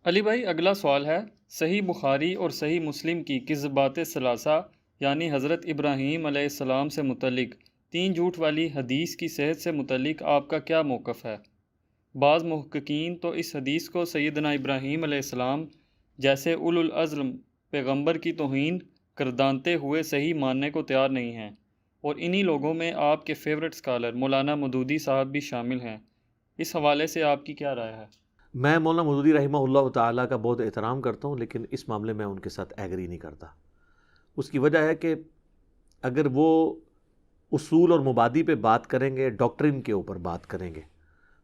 علی بھائی، اگلا سوال ہے، صحیح بخاری اور صحیح مسلم کی کذبات ثلاثہ یعنی حضرت ابراہیم علیہ السلام سے متعلق تین جھوٹ والی حدیث کی صحت سے متعلق آپ کا کیا موقف ہے؟ بعض محققین تو اس حدیث کو سیدنا ابراہیم علیہ السلام جیسے اولو العزم پیغمبر کی توہین گردانتے ہوئے صحیح ماننے کو تیار نہیں ہیں، اور انہی لوگوں میں آپ کے فیورٹ اسکالر مولانا مودودی صاحب بھی شامل ہیں۔ اس حوالے سے آپ کی کیا رائے ہے؟ میں مولانا مودودی رحمہ اللہ تعالیٰ کا بہت احترام کرتا ہوں، لیکن اس معاملے میں ان کے ساتھ ایگری نہیں کرتا۔ اس کی وجہ ہے کہ اگر وہ اصول اور مبادی پہ بات کریں گے، ڈاکٹرن کے اوپر بات کریں گے،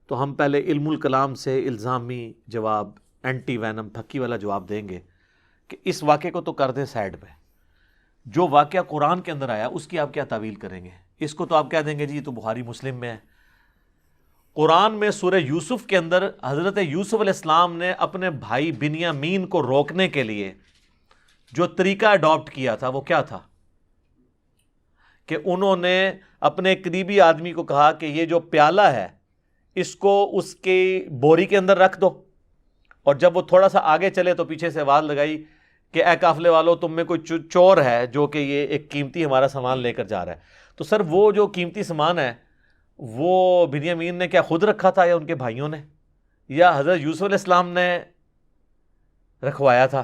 تو ہم پہلے علم الکلام سے الزامی جواب، اینٹی وینم پھکی والا جواب دیں گے کہ اس واقعے کو تو کر دیں سائڈ پہ، جو واقعہ قرآن کے اندر آیا اس کی آپ کیا تعویل کریں گے؟ اس کو تو آپ کہہ دیں گے جی یہ تو بخاری مسلم میں ہے۔ قرآن میں سورہ یوسف کے اندر حضرت یوسف علیہ السلام نے اپنے بھائی بنیامین کو روکنے کے لیے جو طریقہ اڈاپٹ کیا تھا وہ کیا تھا کہ انہوں نے اپنے قریبی آدمی کو کہا کہ یہ جو پیالہ ہے اس کو اس کی بوری کے اندر رکھ دو، اور جب وہ تھوڑا سا آگے چلے تو پیچھے سے آواز لگائی کہ اے قافلے والو، تم میں کوئی چور ہے جو کہ یہ ایک قیمتی ہمارا سامان لے کر جا رہا ہے۔ تو سر وہ جو قیمتی سامان ہے وہ بنیامین نے کیا خود رکھا تھا یا ان کے بھائیوں نے یا حضرت یوسف علیہ السلام نے رکھوایا تھا؟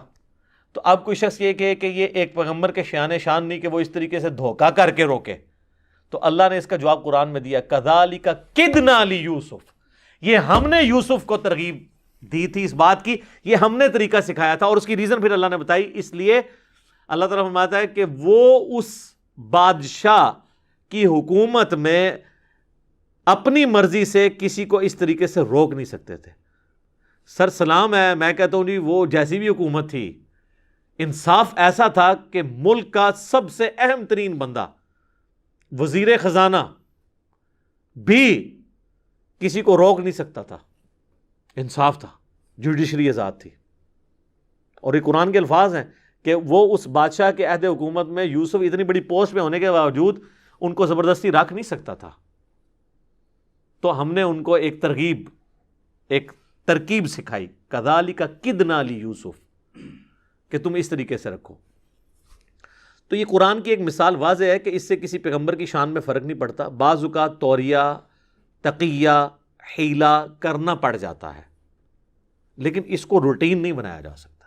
تو اب کوئی شخص یہ کہے کہ یہ ایک پیغمبر کے شان نہیں کہ وہ اس طریقے سے دھوکہ کر کے روکے، تو اللہ نے اس کا جواب قرآن میں دیا، کذالک کدنا لیوسف، یہ ہم نے یوسف کو ترغیب دی تھی اس بات کی، یہ ہم نے طریقہ سکھایا تھا، اور اس کی ریزن پھر اللہ نے بتائی۔ اس لیے اللہ تعالیٰ فرماتا ہے کہ وہ اس بادشاہ کی حکومت میں اپنی مرضی سے کسی کو اس طریقے سے روک نہیں سکتے تھے۔ سر سلام ہے، میں کہتا ہوں جی وہ جیسی بھی حکومت تھی، انصاف ایسا تھا کہ ملک کا سب سے اہم ترین بندہ وزیر خزانہ بھی کسی کو روک نہیں سکتا تھا، انصاف تھا، جوڈیشری آزاد تھی۔ اور یہ قرآن کے الفاظ ہیں کہ وہ اس بادشاہ کے عہد حکومت میں یوسف اتنی بڑی پوسٹ میں ہونے کے باوجود ان کو زبردستی رکھ نہیں سکتا تھا۔ تو ہم نے ان کو ایک ترکیب سکھائی، کذالک کدنا لیوسف، کہ تم اس طریقے سے رکھو۔ تو یہ قرآن کی ایک مثال واضح ہے کہ اس سے کسی پیغمبر کی شان میں فرق نہیں پڑتا۔ بعض اوقات توریہ، تقیہ، حیلہ کرنا پڑ جاتا ہے، لیکن اس کو روٹین نہیں بنایا جا سکتا۔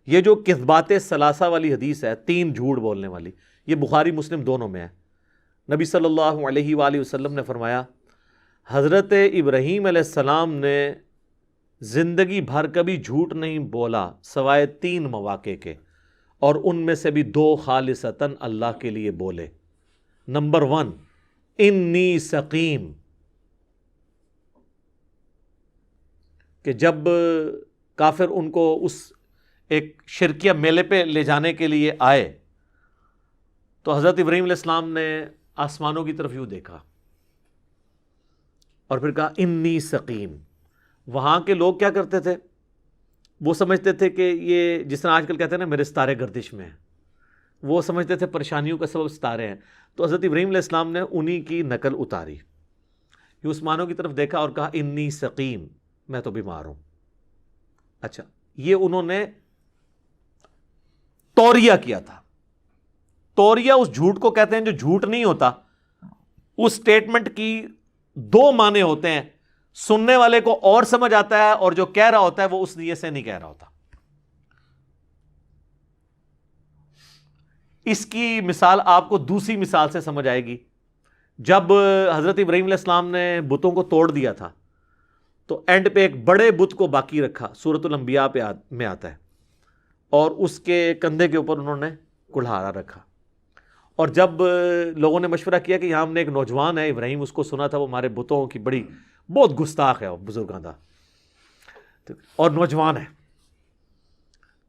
یہ جو کذبات ثلاثہ والی حدیث ہے، تین جھوٹ بولنے والی، یہ بخاری مسلم دونوں میں ہے۔ نبی صلی اللہ علیہ وآلہ وسلم نے فرمایا، حضرت ابراہیم علیہ السلام نے زندگی بھر کبھی جھوٹ نہیں بولا سوائے تین مواقع کے، اور ان میں سے بھی دو خالصتاً اللہ کے لیے بولے۔ نمبر 1، انی سقیم، کہ جب کافر ان کو اس ایک شرکیہ میلے پہ لے جانے کے لیے آئے تو حضرت ابراہیم علیہ السلام نے آسمانوں کی طرف یوں دیکھا اور پھر کہا انی سقیم۔ وہاں کے لوگ کیا کرتے تھے؟ وہ سمجھتے تھے کہ یہ جس طرح آج کل کہتے ہیں نا میرے ستارے گردش میں ہیں، وہ سمجھتے تھے پریشانیوں کا سبب ستارے ہیں۔ تو حضرت ابراہیم علیہ السلام نے انہی کی نقل اتاری، یہ آسمانوں کی طرف دیکھا اور کہا انی سقیم، میں تو بیمار ہوں۔ اچھا، یہ انہوں نے توریہ کیا تھا۔ توریہ اس جھوٹ کو کہتے ہیں جو جھوٹ نہیں ہوتا۔ اس سٹیٹمنٹ کی دو معنی ہوتے ہیں، سننے والے کو اور سمجھ آتا ہے، اور جو کہہ رہا ہوتا ہے وہ اس نیت سے نہیں کہہ رہا ہوتا۔ اس کی مثال آپ کو دوسری مثال سے سمجھ آئے گی۔ جب حضرت ابراہیم علیہ السلام نے بتوں کو توڑ دیا تھا تو اینڈ پہ ایک بڑے بت کو باقی رکھا، سورۃ الانبیاء میں آتا ہے، اور اس کے کندھے کے اوپر انہوں نے کڑھاڑا رکھا۔ اور جب لوگوں نے مشورہ کیا کہ یہاں ہم نے ایک نوجوان ہے ابراہیم، اس کو سنا تھا وہ ہمارے بتوں کی بہت گستاخ ہے، وہ بزرگاں دا اور نوجوان ہے،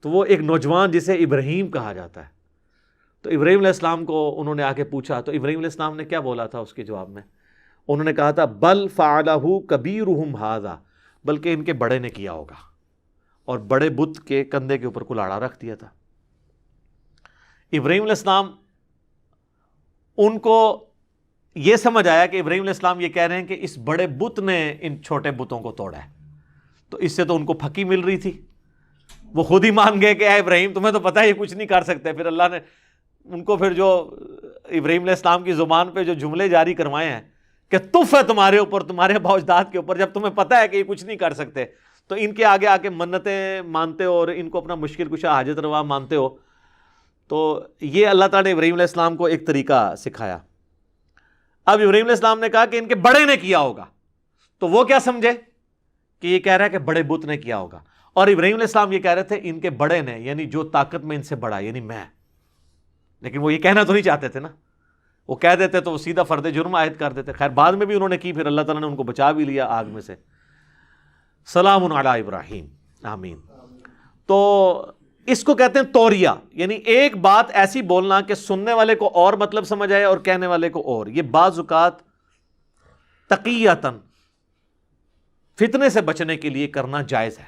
تو وہ ایک نوجوان جسے ابراہیم کہا جاتا ہے، تو ابراہیم علیہ السلام کو انہوں نے آ کے پوچھا، تو ابراہیم علیہ السلام نے کیا بولا تھا اس کے جواب میں؟ انہوں نے کہا تھا بل فعلہ کبیرہم ھذا، بلکہ ان کے بڑے نے کیا ہوگا، اور بڑے بت کے کندھے کے اوپر کلاڑا رکھ دیا تھا۔ ابراہیم علیہ السلام ان کو یہ سمجھ آیا کہ ابراہیم علیہ السلام یہ کہہ رہے ہیں کہ اس بڑے بت نے ان چھوٹے بتوں کو توڑا ہے، تو اس سے تو ان کو پھکی مل رہی تھی، وہ خود ہی مان گئے کہ اے ابراہیم تمہیں تو پتہ ہے یہ کچھ نہیں کر سکتے. پھر اللہ نے ان کو پھر جو ابراہیم علیہ السلام کی زبان پہ جو جملے جاری کروائے ہیں کہ تف ہے تمہارے اوپر، تمہارے ابا اجداد کے اوپر، جب تمہیں پتہ ہے کہ یہ کچھ نہیں کر سکتے تو ان کے آگے آ کے منتیں مانتے ہو اور ان کو اپنا مشکل کشا حاجت روا مانتے ہو. تو یہ اللہ تعالیٰ نے ابراہیم علیہ السلام کو ایک طریقہ سکھایا. اب ابراہیم علیہ السلام نے کہا کہ ان کے بڑے نے کیا ہوگا، تو وہ کیا سمجھے کہ یہ کہہ رہا ہے کہ بڑے بت نے کیا ہوگا، اور ابراہیم علیہ السلام یہ کہہ رہے تھے ان کے بڑے نے، یعنی جو طاقت میں ان سے بڑا یعنی میں. لیکن وہ یہ کہنا تو نہیں چاہتے تھے نا، وہ کہہ دیتے تو وہ سیدھا فرد جرم عائد کر دیتے. خیر بعد میں بھی انہوں نے کی، پھر اللہ تعالیٰ نے ان کو بچا بھی لیا آگ میں سے. سلام علی ابراہیم، آمین. تو اس کو کہتے ہیں توریہ، یعنی ایک بات ایسی بولنا کہ سننے والے کو اور مطلب سمجھ آئے اور کہنے والے کو اور. یہ بعض اوقات تقیۃً فتنے سے بچنے کے لیے کرنا جائز ہے.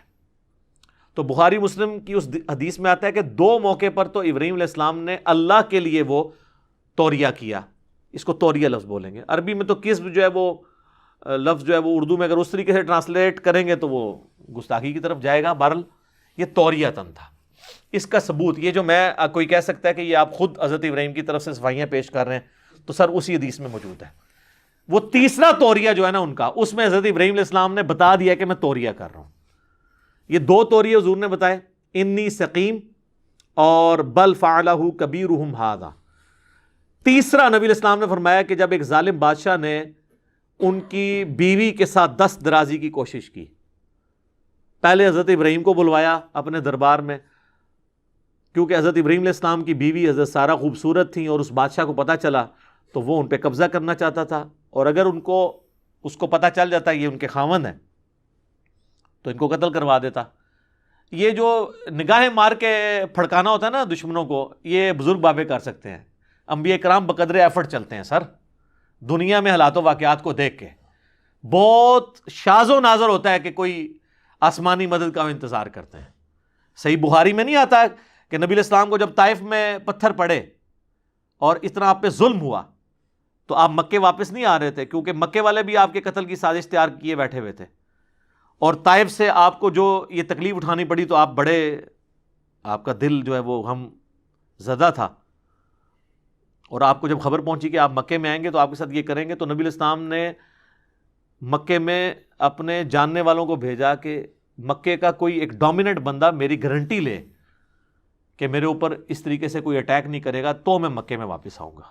تو بخاری مسلم کی اس حدیث میں آتا ہے کہ 2 موقع پر تو ابراہیم علیہ السلام نے اللہ کے لیے وہ توریہ کیا. اس کو توریہ لفظ بولیں گے. عربی میں تو کذب جو ہے وہ لفظ جو ہے وہ اردو میں اگر اس طریقے سے ٹرانسلیٹ کریں گے تو وہ گستاخی کی طرف جائے گا. بہرحال یہ توریتاً تھا. اس کا ثبوت یہ جو میں کوئی کہہ سکتا ہے کہ یہ آپ خود حضرت ابراہیم کی طرف سے صفائیاں پیش کر رہے ہیں تو سر اسی حدیث میں موجود ہے. وہ تیسرا توریہ جو ہے نا ان کا، اس میں حضرت ابراہیم علیہ السلام نے بتا دیا کہ میں توریہ کر رہا ہوں. یہ 2 توریہ حضور نے بتائے، انی سقیم اور بل فعلہ کبیرہم ھذا. تیسرا نبی علیہ السلام نے فرمایا کہ جب ایک ظالم بادشاہ نے ان کی بیوی کے ساتھ دست درازی کی کوشش کی، پہلے حضرت ابراہیم کو بلوایا اپنے دربار میں، کیونکہ حضرت ابراہیم علیہ السلام کی بیوی حضرت سارہ خوبصورت تھیں اور اس بادشاہ کو پتہ چلا تو وہ ان پہ قبضہ کرنا چاہتا تھا، اور اگر اس کو پتہ چل جاتا یہ ان کے خاوند ہیں تو ان کو قتل کروا دیتا. یہ جو نگاہیں مار کے پھڑکانا ہوتا ہے نا دشمنوں کو، یہ بزرگ بابے کر سکتے ہیں. انبیاء کرام بقدر ایفرٹ چلتے ہیں سر، دنیا میں حالات و واقعات کو دیکھ کے. بہت شاذ و نادر ہوتا ہے کہ کوئی آسمانی مدد کا انتظار کرتے ہیں. صحیح بخاری میں نہیں آتا کہ نبی علیہ السلام کو جب طائف میں پتھر پڑے اور اتنا آپ پہ ظلم ہوا تو آپ مکے واپس نہیں آ رہے تھے، کیونکہ مکے والے بھی آپ کے قتل کی سازش تیار کیے بیٹھے ہوئے تھے، اور طائف سے آپ کو جو یہ تکلیف اٹھانی پڑی تو آپ کا دل جو ہے وہ غم زدہ تھا. اور آپ کو جب خبر پہنچی کہ آپ مکے میں آئیں گے تو آپ کے ساتھ یہ کریں گے، تو نبی علیہ السلام نے مکے میں اپنے جاننے والوں کو بھیجا کہ مکے کا کوئی ایک ڈومیننٹ بندہ میری گارنٹی لے کہ میرے اوپر اس طریقے سے کوئی اٹیک نہیں کرے گا تو میں مکے میں واپس آؤں گا.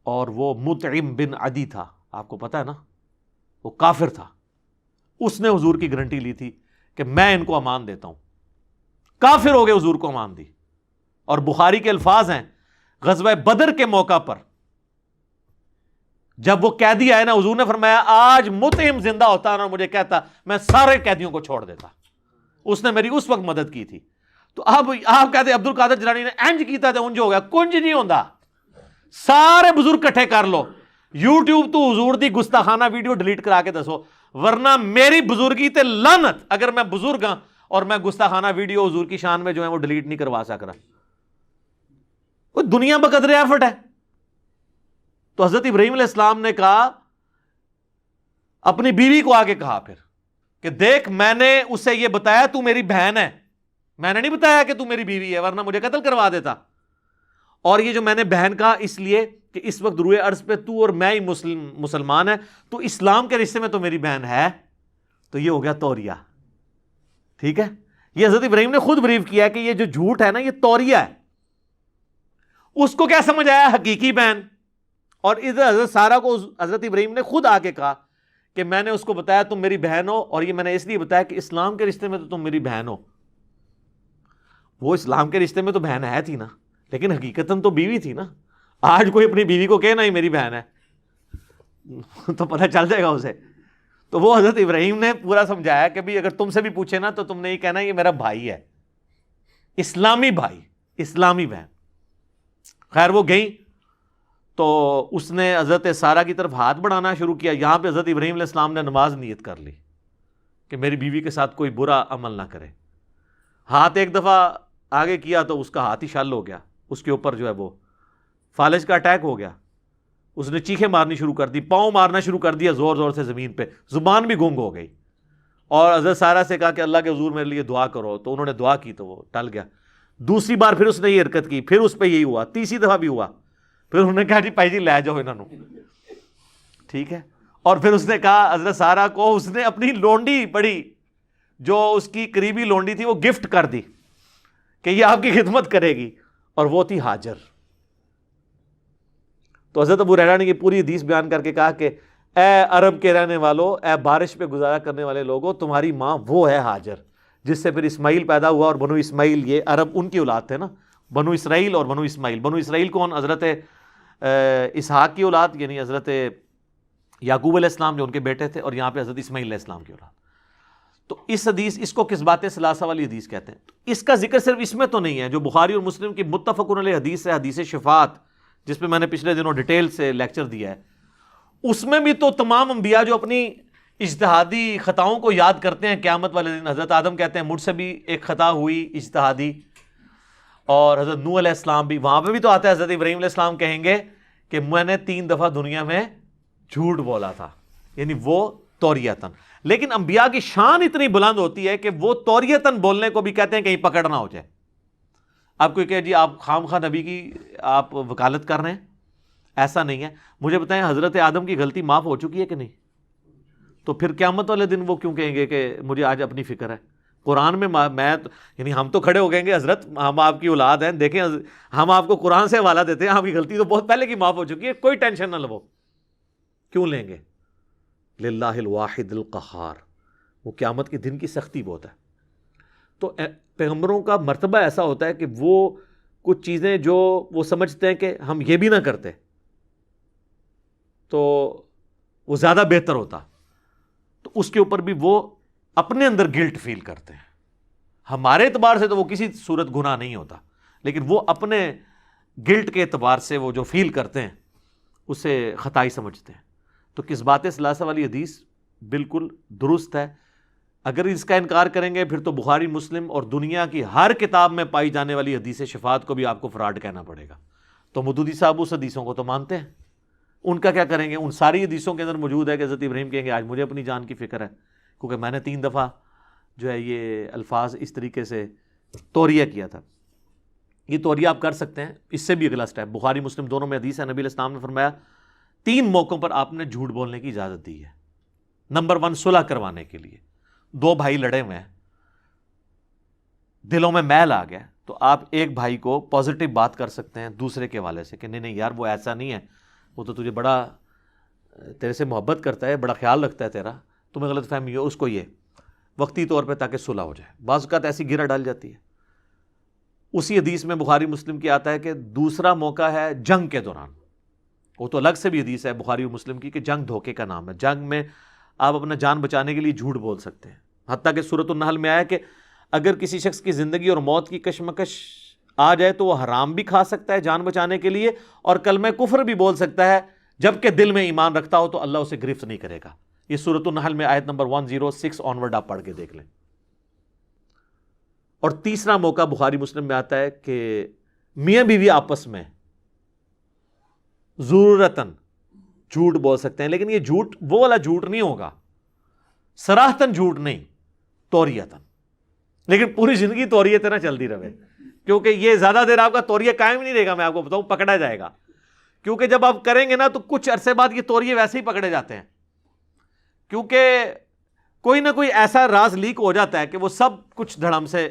اور وہ مطعم بن عدی تھا، آپ کو پتہ ہے نا، وہ کافر تھا. اس نے حضور کی گارنٹی لی تھی کہ میں ان کو امان دیتا ہوں. کافر ہو گئے، حضور کو امان دی. اور بخاری کے الفاظ ہیں غزوہ بدر کے موقع پر جب وہ قیدی آئے نا، حضور نے فرمایا آج مطعم زندہ ہوتا اور مجھے کہتا میں سارے قیدیوں کو چھوڑ دیتا. اس نے میری اس وقت مدد کی تھی. تو اب آپ کہتے عبد القادر جیلانی نے انج کیتا تھا، انج ہو گیا. کنج نہیں ہوتا. سارے بزرگ کٹھے کر لو، یوٹیوب تو حضور دی گستاخانہ ویڈیو ڈیلیٹ کرا کے دسو، ورنہ میری بزرگی تے لعنت اگر میں بزرگ ہاں اور میں گستاخانہ ویڈیو حضور کی شان میں جو ہے وہ ڈیلیٹ نہیں کروا سک رہا. وہ دنیا بقدر ایفٹ ہے. تو حضرت ابراہیم علیہ السلام نے کہا، اپنی بیوی کو آگے کہا پھر کہ دیکھ میں نے اسے یہ بتایا تو میری بہن ہے، میں نے نہیں بتایا کہ تو میری بیوی ہے ورنہ مجھے قتل کروا دیتا. اور یہ جو میں نے بہن کہا اس لیے کہ اس وقت روئے عرض پہ تو اور میں ہی مسلمان ہے، تو اسلام کے رشتے میں تو میری بہن ہے. تو یہ ہو گیا توریہ. ٹھیک ہے، یہ حضرت ابراہیم نے خود بریف کیا ہے کہ یہ جو جھوٹ ہے نا یہ توریہ ہے. اس کو کیا سمجھ آیا؟ حقیقی بہن. اور ادھر حضرت سارہ کو حضرت ابراہیم نے خود آ کے کہا کہ میں نے اس کو بتایا تم میری بہن ہو، اور یہ میں نے اس لیے بتایا کہ اسلام کے رشتے میں تو تم میری بہن ہو. وہ اسلام کے رشتے میں تو بہن ہے تھی نا، لیکن حقیقتاً تو بیوی تھی نا. آج کوئی اپنی بیوی کو کہنا ہی میری بہن ہے تو پتہ چل جائے گا اسے. تو وہ حضرت ابراہیم نے پورا سمجھایا کہ بھی اگر تم سے بھی پوچھے نا تو تم نے یہ کہنا یہ میرا بھائی ہے، اسلامی بھائی، اسلامی بہن. خیر وہ گئی تو اس نے حضرت سارہ کی طرف ہاتھ بڑھانا شروع کیا. یہاں پہ حضرت ابراہیم علیہ السلام نے نماز نیت کر لی کہ میری بیوی کے ساتھ کوئی برا عمل نہ کرے. ہاتھ ایک دفعہ آگے کیا تو اس کا ہاتھ ہی شل ہو گیا، اس کے اوپر جو ہے وہ فالج کا اٹیک ہو گیا. اس نے چیخیں مارنی شروع کر دی، پاؤں مارنا شروع کر دیا زور زور سے زمین پہ، زبان بھی گونگ ہو گئی. اور حضرت سارہ سے کہا کہ اللہ کے حضور میرے لیے دعا کرو، تو انہوں نے دعا کی تو وہ ٹل گیا۔ دوسری بار پھر اس نے یہ حرکت کی، پھر اس پہ یہی ہوا، تیسری دفعہ بھی ہوا، پھر انہوں نے کہا جی بھائی جی لے جاؤ انہوں نے، ٹھیک ہے۔ اور پھر اس نے کہا حضرت سارہ کو اس نے اپنی لونڈی پڑی جو اس کی قریبی لونڈی تھی وہ گفٹ کر دی کہ یہ آپ کی خدمت کرے گی، اور وہ تھی ہاجر۔ تو حضرت ابو ہریرہ نے یہ پوری حدیث بیان کر کے کہا کہ اے عرب کے رہنے والوں، اے بارش پہ گزارا کرنے والے لوگوں، تمہاری ماں وہ ہے ہاجر جس سے پھر اسماعیل پیدا ہوا، اور بنو اسماعیل یہ عرب ان کی اولاد تھے نا، بنو اسرائیل اور بنو اسماعیل۔ بنو اسرائیل کون؟ حضرت اسحاق کی اولاد، یعنی حضرت یعقوب علیہ السلام جو ان کے بیٹے تھے، اور یہاں پہ حضرت اسماعیل علیہ السلام کی اولاد۔ تو اس حدیث، اس کو قصبات ثلاثہ والی حدیث کہتے ہیں۔ تو اس کا ذکر صرف اس میں تو نہیں ہے، جو بخاری اور مسلم کی متفق علیہ حدیث ہے، حدیث شفاعت، جس پہ میں نے پچھلے دنوں ڈیٹیل سے لیکچر دیا ہے، اس میں بھی تو تمام انبیاء جو اپنی اجتہادی خطاؤں کو یاد کرتے ہیں قیامت والے دن، حضرت آدم کہتے ہیں مجھ سے بھی ایک خطا ہوئی اجتہادی، اور حضرت نوح علیہ السلام بھی، وہاں پہ بھی تو آتا ہے حضرت ابراہیم علیہ السلام کہیں گے کہ میں نے 3 دفعہ دنیا میں جھوٹ بولا تھا، یعنی وہ توریتاً۔ لیکن انبیاء کی شان اتنی بلند ہوتی ہے کہ وہ توریتاً بولنے کو بھی کہتے ہیں کہیں پکڑ نہ ہو جائے۔ آپ کوئی کہ جی آپ خام خواہ نبی کی آپ وکالت کر رہے ہیں، ایسا نہیں ہے۔ مجھے بتائیں حضرت آدم کی غلطی معاف ہو چکی ہے کہ نہیں؟ تو پھر قیامت والے دن وہ کیوں کہیں گے کہ مجھے آج اپنی فکر ہے؟ قرآن میں یعنی ہم تو کھڑے ہو گئے گے حضرت ہم آپ کی اولاد ہیں، دیکھیں ہم آپ کو قرآن سے حوالہ دیتے ہیں، آپ کی غلطی تو بہت پہلے کی معاف ہو چکی ہے، کوئی ٹینشن نہ لو۔ کیوں لیں گے؟ للہ الواحد القہار، وہ قیامت کے دن کی سختی بہت ہے۔ تو پیغمبروں کا مرتبہ ایسا ہوتا ہے کہ وہ کچھ چیزیں جو وہ سمجھتے ہیں کہ ہم یہ بھی نہ کرتے تو وہ زیادہ بہتر ہوتا، تو اس کے اوپر بھی وہ اپنے اندر گلٹ فیل کرتے ہیں۔ ہمارے اعتبار سے تو وہ کسی صورت گناہ نہیں ہوتا، لیکن وہ اپنے گلٹ کے اعتبار سے وہ جو فیل کرتے ہیں اسے خطائی سمجھتے ہیں۔ تو قصبات ثلاثہ والی حدیث بالکل درست ہے۔ اگر اس کا انکار کریں گے پھر تو بخاری مسلم اور دنیا کی ہر کتاب میں پائی جانے والی حدیث شفاعت کو بھی آپ کو فراڈ کہنا پڑے گا۔ تو مودودی صاحب اس حدیثوں کو تو مانتے ہیں، ان کا کیا کریں گے؟ ان ساری حدیثوں کے اندر موجود ہے کہ حضرت ابراہیم کہیں گے آج مجھے اپنی جان کی فکر ہے، کیونکہ میں نے 3 دفعہ جو ہے یہ الفاظ اس طریقے سے توریہ کیا تھا۔ یہ توریہ آپ کر سکتے ہیں۔ اس سے بھی اگلا سٹیپ، بخاری مسلم دونوں میں حدیث ہے، نبی علیہ السلام نے فرمایا 3 موقعوں پر آپ نے جھوٹ بولنے کی اجازت دی ہے۔ نمبر 1 صلح کروانے کے لیے، 2 بھائی لڑے ہوئے ہیں، دلوں میں میل آ گیا، تو آپ ایک بھائی کو پازیٹیو بات کر سکتے ہیں دوسرے کے حوالے سے کہ نہیں نہیں یار وہ ایسا نہیں ہے، وہ تو تجھے بڑا تیرے سے محبت کرتا ہے، بڑا خیال رکھتا ہے تیرا، تمہیں غلط فہمی ہو، اس کو یہ وقتی طور پہ تاکہ صلح ہو جائے۔ بعض اوقات ایسی گرہ ڈال جاتی ہے۔ اسی حدیث میں بخاری مسلم کی آتا ہے کہ دوسرا موقع ہے جنگ کے دوران، وہ تو الگ سے بھی حدیث ہے بخاری و مسلم کی کہ جنگ دھوکے کا نام ہے، جنگ میں آپ اپنا جان بچانے کے لیے جھوٹ بول سکتے ہیں۔ حتیٰ کہ سورۃ النحل میں آیا کہ اگر کسی شخص کی زندگی اور موت کی کشمکش آ جائے تو وہ حرام بھی کھا سکتا ہے جان بچانے کے لیے، اور کلمہ کفر بھی بول سکتا ہے، جبکہ دل میں ایمان رکھتا ہو تو اللہ اسے گرفت نہیں کرے گا۔ یہ سورۃ النحل میں آیت نمبر 106 آنورڈ آپ پڑھ کے دیکھ لیں۔ اور تیسرا موقع بخاری مسلم میں آتا ہے کہ میاں بیوی آپس میں ضرورتاً جھوٹ بول سکتے ہیں، لیکن یہ جھوٹ وہ والا جھوٹ نہیں ہوگا، صراحتاً جھوٹ نہیں، توریتاً، لیکن پوری زندگی توریت نہ چلتی رہے، کیونکہ یہ زیادہ دیر آپ کا توریہ قائم نہیں رہے گا، میں آپ کو بتاؤں پکڑا جائے گا، کیونکہ جب آپ کریں گے نا تو کچھ عرصے بعد یہ توریے ویسے ہی پکڑے جاتے ہیں، کیونکہ کوئی نہ کوئی ایسا راز لیک ہو جاتا ہے کہ وہ سب کچھ دھڑم سے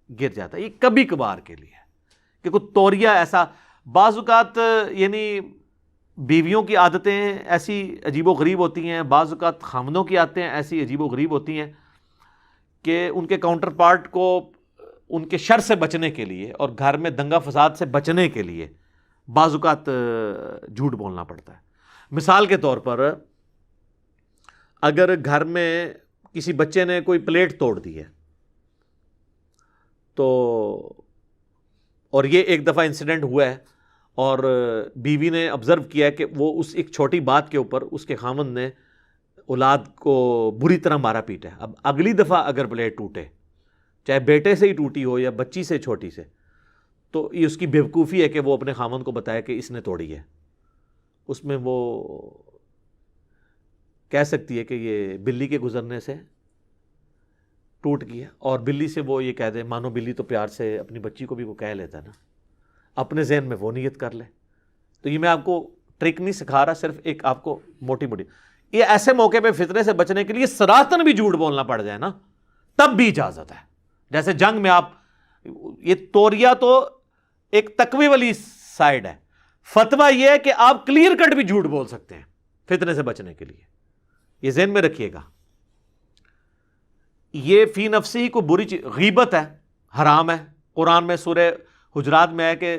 گر جاتا ہے۔ یہ کبھی کبھار کے لیے کہ کوئی توریہ ایسا، بعض اوقات یعنی بیویوں کی عادتیں ایسی عجیب و غریب ہوتی ہیں، بعض اوقات خامدوں کی عادتیں ایسی عجیب و غریب ہوتی ہیں کہ ان کے کاؤنٹر پارٹ کو ان کے شر سے بچنے کے لیے اور گھر میں دنگا فساد سے بچنے کے لیے بعض اوقات جھوٹ بولنا پڑتا ہے۔ مثال کے طور پر اگر گھر میں کسی بچے نے کوئی پلیٹ توڑ دی ہے تو، اور یہ ایک دفعہ انسیڈنٹ ہوا ہے، اور بیوی نے آبزرو کیا ہے کہ وہ اس ایک چھوٹی بات کے اوپر اس کے خامند نے اولاد کو بری طرح مارا پیٹا ہے۔ اب اگلی دفعہ اگر پلیٹ ٹوٹے، چاہے بیٹے سے ہی ٹوٹی ہو یا بچی سے چھوٹی سے، تو یہ اس کی بیوقوفی ہے کہ وہ اپنے خامند کو بتائے کہ اس نے توڑی ہے۔ اس میں وہ کہہ سکتی ہے کہ یہ بلی کے گزرنے سے ٹوٹ گیا، اور بلی سے وہ یہ کہہ دے، مانو بلی تو پیار سے اپنی بچی کو بھی وہ کہہ لیتا ہے نا، اپنے ذہن میں وہ نیت کر لے. تو یہ میں آپ کو ٹرک نہیں سکھا رہا، صرف ایک آپ کو موٹی موٹی، یہ ایسے موقع پہ فتنے سے بچنے کے لیے سراہتاً بھی جھوٹ بولنا پڑ جائے نا تب بھی اجازت ہے. جیسے جنگ میں آپ، یہ توریہ تو ایک تقوی والی سائڈ ہے، فتویٰ یہ ہے کہ آپ کلیئر کٹ بھی جھوٹ بول سکتے ہیں فتنے سے بچنے کے لیے. یہ ذہن میں رکھیے گا. یہ فی نفسی کو بری چیز، غیبت ہے، حرام ہے. قرآن میں سورہ حجرات میں ہے کہ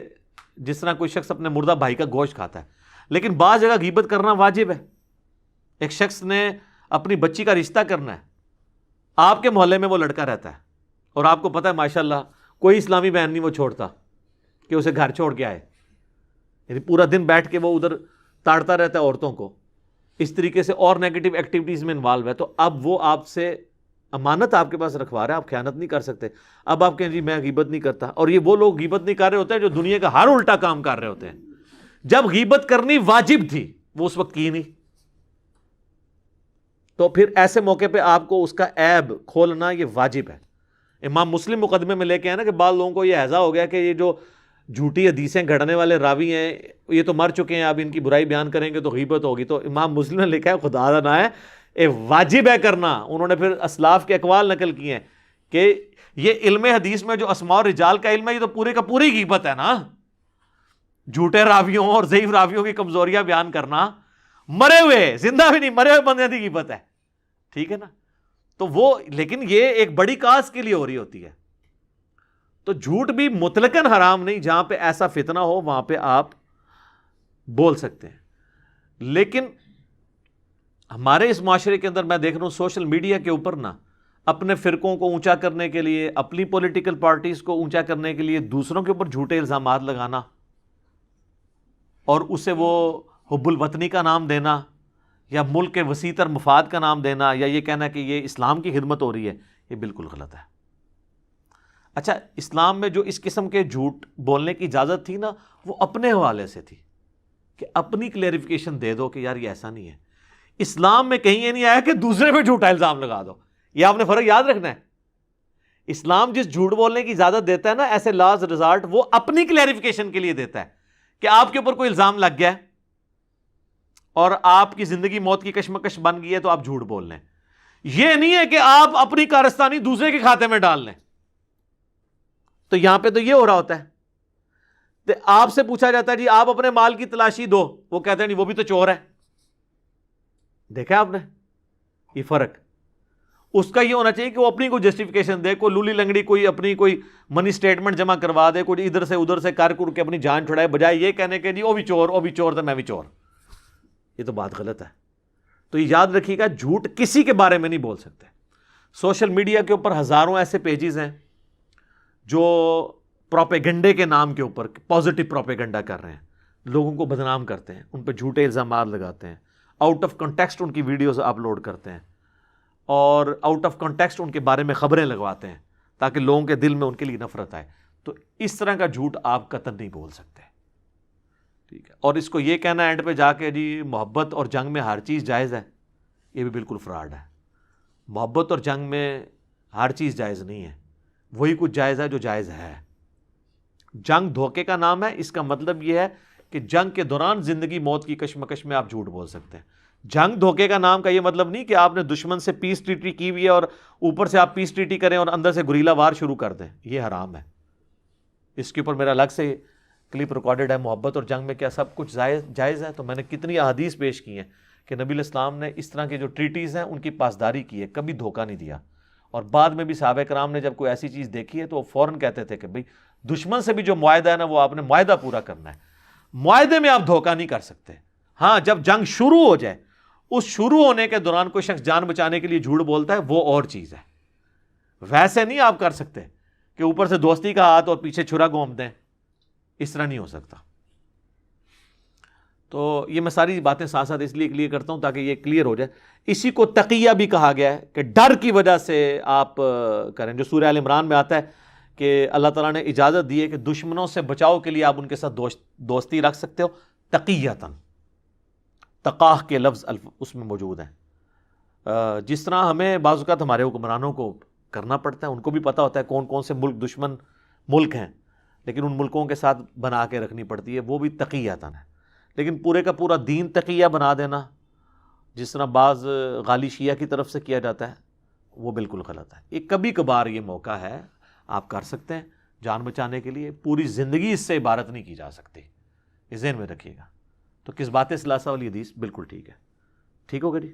جس طرح کوئی شخص اپنے مردہ بھائی کا گوشت کھاتا ہے، لیکن بعض جگہ غیبت کرنا واجب ہے. ایک شخص نے اپنی بچی کا رشتہ کرنا ہے، آپ کے محلے میں وہ لڑکا رہتا ہے اور آپ کو پتہ ہے ماشاءاللہ کوئی اسلامی بہن نہیں وہ چھوڑتا کہ اسے گھر چھوڑ کے آئے، یعنی پورا دن بیٹھ کے وہ ادھر تاڑتا رہتا ہے عورتوں کو، اس طریقے سے اور نیگیٹو ایکٹیویٹیز میں انوالو ہے. تو اب وہ آپ سے امانت آپ کے پاس رکھوا رہا ہے، آپ خیانت نہیں کر سکتے. اب آپ کہیں جی میں غیبت نہیں کرتا، اور یہ وہ لوگ غیبت نہیں کر رہے ہوتے ہیں جو دنیا کا ہر الٹا کام کر رہے ہوتے ہیں. جب غیبت کرنی واجب تھی وہ اس وقت کی نہیں، تو پھر ایسے موقع پہ آپ کو اس کا عیب کھولنا یہ واجب ہے. امام مسلم مقدمے میں لے کے آئے نا کہ بعض لوگوں کو یہ ہیضہ ہو گیا کہ یہ جو جھوٹی حدیثیں گھڑنے والے راوی ہیں یہ تو مر چکے ہیں، اب ان کی برائی بیان کریں گے تو غیبت ہوگی. تو امام مسلم نے لکھا ہے، خدا نہ ہے، واجب ہے کرنا. انہوں نے پھر اسلاف کے اقوال نقل کیے ہیں کہ یہ علم حدیث میں جو اسماء اور رجال کا علم ہے یہ تو پورے کا پوری غیبت ہے نا. جھوٹے راویوں اور ضعیف راویوں کی کمزوریاں بیان کرنا، مرے ہوئے، زندہ بھی نہیں، مرے ہوئے بندے کی غیبت ہے، ٹھیک ہے نا. تو وہ، لیکن یہ ایک بڑی کاز کے لیے ہو رہی ہوتی ہے. تو جھوٹ بھی مطلقاً حرام نہیں، جہاں پہ ایسا فتنہ ہو وہاں پہ آپ بول سکتے ہیں. لیکن ہمارے اس معاشرے کے اندر میں دیکھ رہا ہوں سوشل میڈیا کے اوپر نا اپنے فرقوں کو اونچا کرنے کے لیے، اپنی پولیٹیکل پارٹیز کو اونچا کرنے کے لیے دوسروں کے اوپر جھوٹے الزامات لگانا اور اسے وہ حب الوطنی کا نام دینا یا ملک کے وسیع تر مفاد کا نام دینا یا یہ کہنا کہ یہ اسلام کی خدمت ہو رہی ہے، یہ بالکل غلط ہے. اچھا، اسلام میں جو اس قسم کے جھوٹ بولنے کی اجازت تھی نا وہ اپنے حوالے سے تھی کہ اپنی کلیریفیکیشن دے دو کہ یار یہ ایسا نہیں ہے. اسلام میں کہیں یہ نہیں آیا کہ دوسرے پہ جھوٹا الزام لگا دو. یہ آپ نے فرق یاد رکھنا ہے. اسلام جس جھوٹ بولنے کی اجازت دیتا ہے نا ایسے لاز ریزارٹ، وہ اپنی کلیریفیکیشن کے لیے دیتا ہے کہ آپ کے اوپر کوئی الزام لگ گیا ہے اور آپ کی زندگی موت کی کشمکش بن گئی ہے تو آپ جھوٹ بول لیں. یہ نہیں ہے کہ آپ اپنی کارستانی دوسرے کے کھاتے میں ڈال لیں. تو یہاں پہ تو یہ ہو رہا ہوتا ہے، تو آپ سے پوچھا جاتا ہے جی آپ اپنے مال کی تلاشی دو، وہ کہتے ہیں نہیں وہ بھی تو چور ہے. دیکھا آپ نے یہ فرق. اس کا یہ ہونا چاہیے کہ وہ اپنی کوئی جسٹیفیکیشن دے، کوئی لولی لنگڑی کوئی اپنی کوئی منی سٹیٹمنٹ جمع کروا دے، کوئی ادھر سے ادھر سے کر کر کے اپنی جان چھڑائے، بجائے یہ کہنے کے جی وہ بھی چور تھا میں بھی چور. یہ تو بات غلط ہے. تو یہ یاد رکھیے گا جھوٹ کسی کے بارے میں نہیں بول سکتے. سوشل میڈیا کے اوپر ہزاروں ایسے پیجز ہیں جو پروپیگنڈے کے نام کے اوپر پازیٹیو پروپیگنڈا کر رہے ہیں، لوگوں کو بدنام کرتے ہیں، ان پہ جھوٹے الزامات لگاتے ہیں، آؤٹ آف کنٹیکسٹ ان کی ویڈیوز اپلوڈ کرتے ہیں اور آؤٹ آف کنٹیکسٹ ان کے بارے میں خبریں لگواتے ہیں تاکہ لوگوں کے دل میں ان کے لیے نفرت آئے. تو اس طرح کا جھوٹ آپ قطعاً نہیں بول سکتے، ٹھیک ہے. اور اس کو یہ کہنا اینڈ پہ جا کے جی محبت اور جنگ میں ہر چیز جائز ہے، یہ بھی بالکل فراڈ ہے. محبت اور جنگ میں ہر چیز جائز نہیں ہے، وہی کچھ جائز ہے جو جائز ہے. جنگ دھوکے کا نام ہے، اس کا مطلب یہ ہے کہ جنگ کے دوران زندگی موت کی کشمکش میں آپ جھوٹ بول سکتے ہیں. جنگ دھوکے کا نام کا یہ مطلب نہیں کہ آپ نے دشمن سے پیس ٹریٹی کی ہوئی ہے اور اوپر سے آپ پیس ٹریٹی کریں اور اندر سے گریلا وار شروع کر دیں، یہ حرام ہے. اس کے اوپر میرا الگ سے کلپ ریکارڈڈ ہے، محبت اور جنگ میں کیا سب کچھ جائز ہے. تو میں نے کتنی احادیث پیش کی ہیں کہ نبی علیہ السلام نے اس طرح کے جو ٹریٹیز ہیں ان کی پاسداری کی ہے، کبھی دھوکہ نہیں دیا. اور بعد میں بھی صحابہ کرام نے جب کوئی ایسی چیز دیکھی ہے تو وہ فوراً کہتے تھے کہ بھئی دشمن سے بھی جو معاہدہ ہے نا وہ آپ نے معاہدہ پورا کرنا ہے، معاہدے میں آپ دھوکہ نہیں کر سکتے. ہاں جب جنگ شروع ہو جائے، اس شروع ہونے کے دوران کوئی شخص جان بچانے کے لیے جھوٹ بولتا ہے وہ اور چیز ہے. ویسے نہیں آپ کر سکتے کہ اوپر سے دوستی کا ہاتھ اور پیچھے چھرا گھوم دیں، اس طرح نہیں ہو سکتا. تو یہ میں ساری باتیں ساتھ ساتھ اس لیے کلیئر کرتا ہوں تاکہ یہ کلیئر ہو جائے. اسی کو تقیہ بھی کہا گیا ہے کہ ڈر کی وجہ سے آپ کریں، جو سورہ آل عمران میں آتا ہے کہ اللہ تعالیٰ نے اجازت دی ہے کہ دشمنوں سے بچاؤ کے لیے آپ ان کے ساتھ دوستی رکھ سکتے ہو تقیۃً. تقاہ کے لفظ اس میں موجود ہیں. جس طرح ہمیں بعض اوقات ہمارے حکمرانوں کو کرنا پڑتا ہے. ان کو بھی پتہ ہوتا ہے کون کون سے ملک دشمن ملک ہیں، لیکن ان ملکوں کے ساتھ بنا کے رکھنی پڑتی ہے، وہ بھی تقیۃً ہے. لیکن پورے کا پورا دین تقیہ بنا دینا، جس طرح بعض غالی شیعہ کی طرف سے کیا جاتا ہے، وہ بالکل غلط ہے. یہ کبھی کبھار یہ موقع ہے، آپ کر سکتے ہیں جان بچانے کے لیے، پوری زندگی اس سے عبارت نہیں کی جا سکتی، یہ ذہن میں رکھیے گا. تو کس بات ثلاثہ والی حدیث بالکل ٹھیک ہے. ٹھیک ہوگا جی.